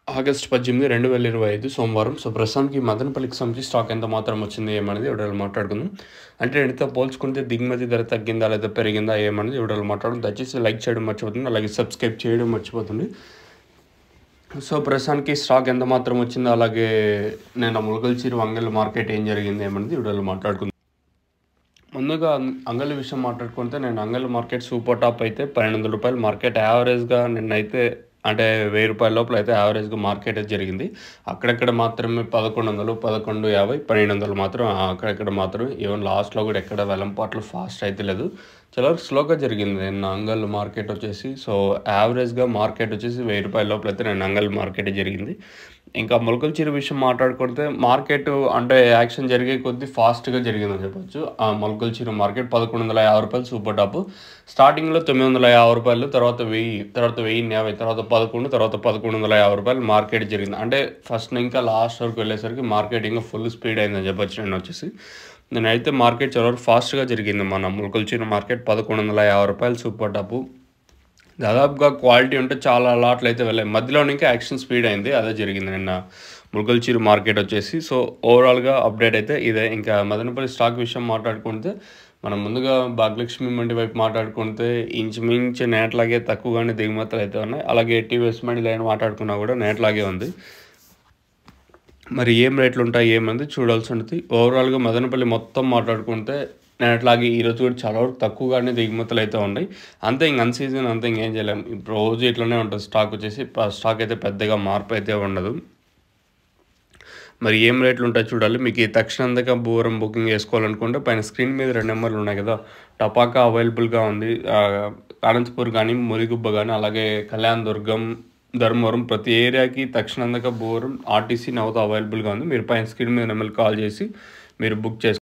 August 18, 2025 సోమవారం. So, ప్రస్తుతానికి మదనపల్లికి సంబంధించి స్టాక్ ఎంత మాత్రం వచ్చింది ఏమనేది వీడియోలో మాట్లాడుకుందాం. అంటే నిన్నటితో పోల్చుకుంటే దిగుమతి ధర తగ్గిందా లేదా పెరిగిందా ఏమనేది వీడియోలో మాట్లాడుకుందాం. దయచేసి లైక్ చేయడం మర్చిపోతుంది, అలాగే సబ్స్క్రైబ్ చేయడం మర్చిపోతుంది. సో, ప్రస్తుతానికి స్టాక్ ఎంత మాత్రం వచ్చిందో, అలాగే నిన్న ములకల్చిరు వంగల్ మార్కెట్ ఏం జరిగింది ఏమనేది వీడియోలో మాట్లాడుకుందాం. ముందుగా అంగళ్ళ విషయం మాట్లాడుకుంటే నేను అంగళ్ళ మార్కెట్ సూపర్ టాప్ అయితే ₹1200 మార్కెట్ యావరేజ్గా నిన్నైతే అంటే ₹1000 లోపల అయితే యావరేజ్గా మార్కెట్ అయితే జరిగింది. అక్కడక్కడ మాత్రమే 1100, 1150, 1200 మాత్రం అక్కడక్కడ మాత్రమే. ఈవెన్ లాస్ట్లో కూడా ఎక్కడ వెలంపాట్లు ఫాస్ట్ అయితే లేదు, చాలా స్లోగా జరిగింది నిన్న అంగల్ మార్కెట్ వచ్చేసి. సో, యావరేజ్గా మార్కెట్ వచ్చేసి ₹1000 లోపల అయితే నేను అంగల్ మార్కెట్ జరిగింది. ఇంకా మొలకల్చిరు విషయం మాట్లాడుకుంటే మార్కెట్ అంటే యాక్షన్ జరిగే కొద్దీ ఫాస్ట్గా జరిగిందని చెప్పొచ్చు. ఆ మొలకల్చిరు మార్కెట్ ₹1150 సూపర్ టాప్. స్టార్టింగ్లో ₹950, తర్వాత 1000, తర్వాత 1050, తర్వాత 11, తర్వాత ₹1150 మార్కెట్ జరిగింది. అంటే ఫస్ట్ ఇంకా లాస్ట్ వరకు వెళ్ళేసరికి మార్కెట్ ఇంకా ఫుల్ స్పీడ్ అయిందని చెప్పొచ్చు. నేనైతే మార్కెట్ చాలా ఫాస్ట్గా జరిగింది. మన మొలకల్చిరు మార్కెట్ ₹1150 సూపర్ టాప్. దాదాపుగా క్వాలిటీ ఉంటే చాలా లాట్లు అయితే వెళ్ళాయి. మధ్యలో ఇంకా యాక్షన్ స్పీడ్ అయింది, అదే జరిగింది నిన్న ములకల్చిరు మార్కెట్ వచ్చేసి. సో, ఓవరాల్గా అప్డేట్ అయితే ఇదే. ఇంకా మదనపల్లి స్టాక్ విషయం మాట్లాడుకుంటే మనం ముందుగా భాగ్యలక్ష్మి మండి వైపు మాట్లాడుకుంటే ఇంచుమించు నేట్లాగే తక్కువగానే దిగుమతులు అయితే ఉన్నాయి. అలాగే టీవీఎస్ మండి లైన్ మాట్లాడుకున్నా కూడా నేట్లాగే ఉంది. మరి ఏం రేట్లు ఉంటాయి ఏమంది చూడాల్సి ఉంటుంది. ఓవరాల్గా మదనపల్లి మొత్తం మాట్లాడుకుంటే అట్లాగే ఈరోజు కూడా చాలా వరకు తక్కువగానే దిగుమతులు అయితే ఉన్నాయి. అంతే ఇంక అన్సీజన్ అంతే, ఇంకేం చేయలేము. ఇప్పుడు రోజు ఇట్లనే ఉంటుంది స్టాక్ వచ్చేసి. స్టాక్ అయితే పెద్దగా మార్పు అయితే ఉండదు. మరి ఏం రేట్లు ఉంటాయి చూడాలి. మీకు ఈ తక్షణంగా భూవరం బుకింగ్ చేసుకోవాలనుకుంటే పైన స్క్రీన్ మీద 2 నెంబర్లు ఉన్నాయి కదా, టపాకా అవైలబుల్గా ఉంది. అనంతపూర్ కానీ, మురిగుబ్బ కానీ, అలాగే కళ్యాణ్ దుర్గం, ధర్మవరం, ప్రతి ఏరియాకి తక్షణంగా భూవరం ఆర్టీసీ నవ్వుతో అవైలబుల్గా ఉంది. మీరు పైన స్క్రీన్ మీద నెంబర్కి కాల్ చేసి మీరు బుక్ చేసుకోండి.